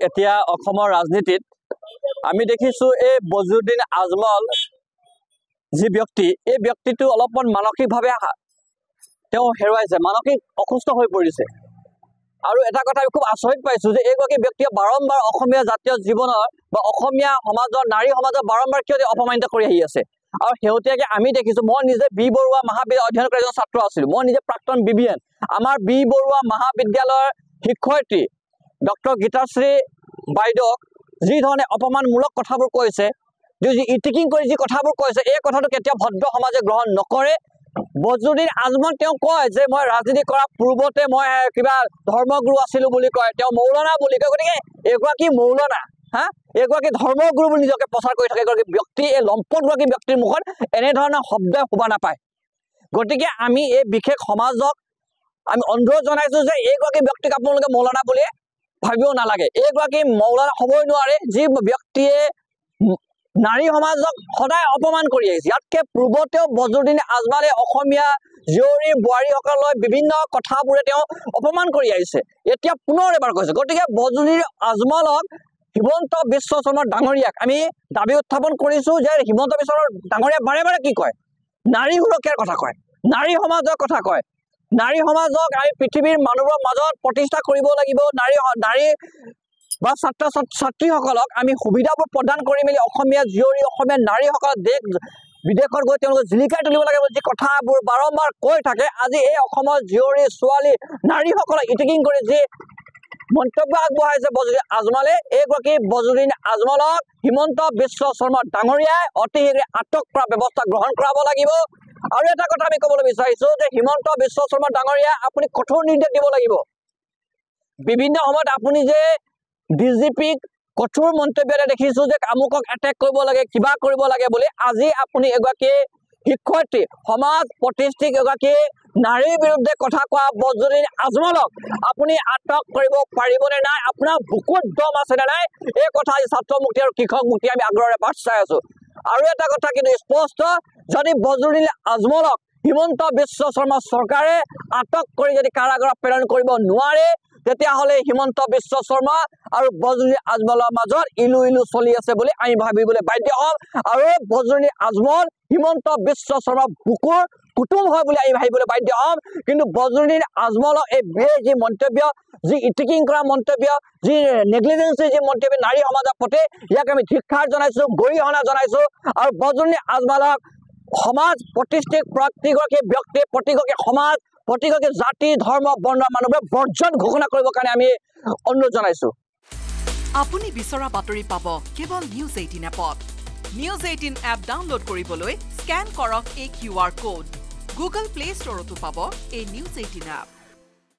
এতিয়া অসমৰ ৰাজনীতিত আমি দেখিছোঁ এই বজলুদ্দিন আজমল যি ব্যক্তি, এই ব্যক্তিটো অলপমান মানসিকভাৱে তেওঁ হেৰুৱাইছে, মানসিক অসুস্থ হৈ পৰিছে। আৰু এটা কথা আমি খুব আচৰিত পাইছোঁ যে এইগৰাকী ব্যক্তিয়ে বাৰম্বাৰ অসমীয়া জাতীয় জীৱনৰ বা অসমীয়া সমাজৰ নাৰী সমাজৰ বাৰম্বাৰ কিয় অপমানিত কৰি আহি আছে। আৰু শেহতীয়াকৈ আমি দেখিছোঁ, মই নিজে বি বৰুৱা মহাবিদ্যালয় অধ্যয়ন কৰা এজন ছাত্ৰ আছিলোঁ, মই নিজে প্ৰাক্তন BBN। আমাৰ বি বৰুৱা মহাবিদ্যালয়ৰ শিক্ষয়িত্ৰী ডক্টৰ গীতাশ্ৰী বাইদেউক যি ধৰণে অপমানমূলক কথাবোৰ কৈছে, যি ইটিকিং কৰি যি কথাবোৰ কৈছে, এই কথাটো কেতিয়াও ভদ্ৰ সমাজে গ্ৰহণ নকৰে। বজলুদ্দিন আজমল তেওঁ কয় যে মই ৰাজনীতি কৰাৰ পূৰ্বতে মই কিবা ধৰ্মগুৰু আছিলোঁ বুলি কয়, তেওঁ মৌলানা বুলি কয়। গতিকে এগৰাকী মৌলানা, এগৰাকী ধৰ্মগুৰু বুলি নিজকে প্ৰচাৰ কৰি থাকে এগৰাকী ব্যক্তি, এই লম্পটগৰাকী ব্যক্তিৰ মুখত এনেধৰণৰ শব্দই শোভা নাপায়। গতিকে আমি এই বিশেষ সমাজক আমি অনুৰোধ জনাইছোঁ যে এইগৰাকী ব্যক্তিক আপোনালোকে মৌলানা বুলি ভাবিব নালাগে। এইগৰাকী মৌলানা হ'বই নোৱাৰে, যি ব্যক্তিয়ে নাৰী সমাজক সদায় অপমান কৰি আহিছে। ইয়াতকৈ পূৰ্বতেও বজলুদ্দিন আজমলে অসমীয়া জীয়ৰী বোৱাৰীসকলক বিভিন্ন কথাবোৰে তেওঁ অপমান কৰি আহিছে, এতিয়া পুনৰ এবাৰ কৈছে। গতিকে বজলুদ্দিন আজমলক হিমন্ত বিশ্ব শৰ্মা ডাঙৰীয়াক আমি দাবী উত্থাপন কৰিছোঁ যে হিমন্ত বিশ্ব ডাঙৰীয়াই বাৰে বাৰে কি কয়, নাৰী সুৰক্ষাৰ কথা কয়, নাৰী সমাজৰ কথা কয়। নাৰী সমাজক আমি পৃথিৱীৰ মানুহবোৰৰ মাজত প্ৰতিষ্ঠা কৰিব লাগিব। নাৰী বা ছাত্ৰীসকলক আমি সুবিধাবোৰ প্ৰদান কৰি মেলি অসমীয়া জীয়ৰী অসমীয়া নাৰীসকলক দেশ বিদেশত গৈ তেওঁলোকে জিলিকাই তুলিব লাগে যি কথাবোৰ বাৰম্বাৰ কৈ থাকে। আজি এই অসমৰ জীয়ৰী ছোৱালী নাৰীসকলক ইটিকিং কৰি যি মন্তব্য আগবঢ়াইছে বজলুদ্দিন আজমলে, এইগৰাকী বজলুদ্দিন আজমলক হিমন্ত বিশ্ব শৰ্মা ডাঙৰীয়াই অতি শীঘ্ৰে আটক কৰা ব্যৱস্থা গ্ৰহণ কৰাব লাগিব। আৰু এটা কথা আমি ক'বলৈ বিচাৰিছোঁ যে হিমন্ত বিশ্ব শৰ্মা ডাঙৰীয়াই আপুনি কঠোৰ নিৰ্দেশ দিব লাগিব। বিভিন্ন সময়ত আপুনি যে DGPক কঠোৰ মন্তব্য দেখিছোঁ যে আমুকক এটেক কৰিব লাগে, কিবা কৰিব লাগে বুলি। আজি আপুনি এগৰাকী শিক্ষয়িত্ৰী, সমাজ প্ৰতিষ্ঠিত এগৰাকী নাৰীৰ বিৰুদ্ধে কথা কোৱা বজলুদ্দিন আজমলক আপুনি আটক কৰিব পাৰিবনে নাই, আপোনাৰ বুকুত দম আছেনে নাই, এই কথা আজি ছাত্ৰ মুক্তি আৰু কৃষক মুক্তি আমি আগ্ৰহেৰে বাট চাই আছোঁ। আৰু এটা কথা কিন্তু স্পষ্ট, যদি বজলুদ্দিন আজমলক হিমন্ত বিশ্ব শৰ্মা চৰকাৰে আটক কৰি যদি কাৰাগাৰত প্ৰেৰণ কৰিব নোৱাৰে, তেতিয়াহ'লে হিমন্ত বিশ্ব শৰ্মা আৰু বজলুদ্দিন আজমলৰ মাজত ইলু ইলু চলি আছে বুলি আমি ভাবিবলৈ বাধ্য হ'ম। আৰু বজলুদ্দিন আজমল হিমন্ত বিশ্ব শৰ্মা বুকুৰ কুটুম হয় বুলি আমি ভাবিবলৈ বাধ্য হ'ম। কিন্তু বজলুদ্দিন আজমলৰ এই যি মন্তব্য, যি ইটিকিং কৰা মন্তব্য, যি নেগলিজেঞ্চি যি মন্তব্য নাৰী সমাজৰ প্ৰতি, ইয়াক আমি ধিক্কাৰ জনাইছোঁ, গৰিহণা জনাইছোঁ। আৰু বজলুদ্দিন আজমলক সমাজ প্ৰতিষ্ঠিত প্ৰতিগৰাকী ব্যক্তি, প্ৰতিগৰাকী সমাজ, প্ৰতিগৰাকী জাতি ধৰ্ম বৰ্ণৰ মানুহবোৰে বৰ্জন ঘোষণা কৰিবৰ কাৰণে আমি অনুৰোধ জনাইছোঁ। আপুনি বিচৰা বাতৰি পাব কেৱল নিউজ 18 এপত। নিউজ 18 এপ ডাউনলোড কৰিবলৈ স্কেন কৰক এই QR কোড। গুগল প্লে ষ্টৰতো পাব এই নিউজ 18 এপ।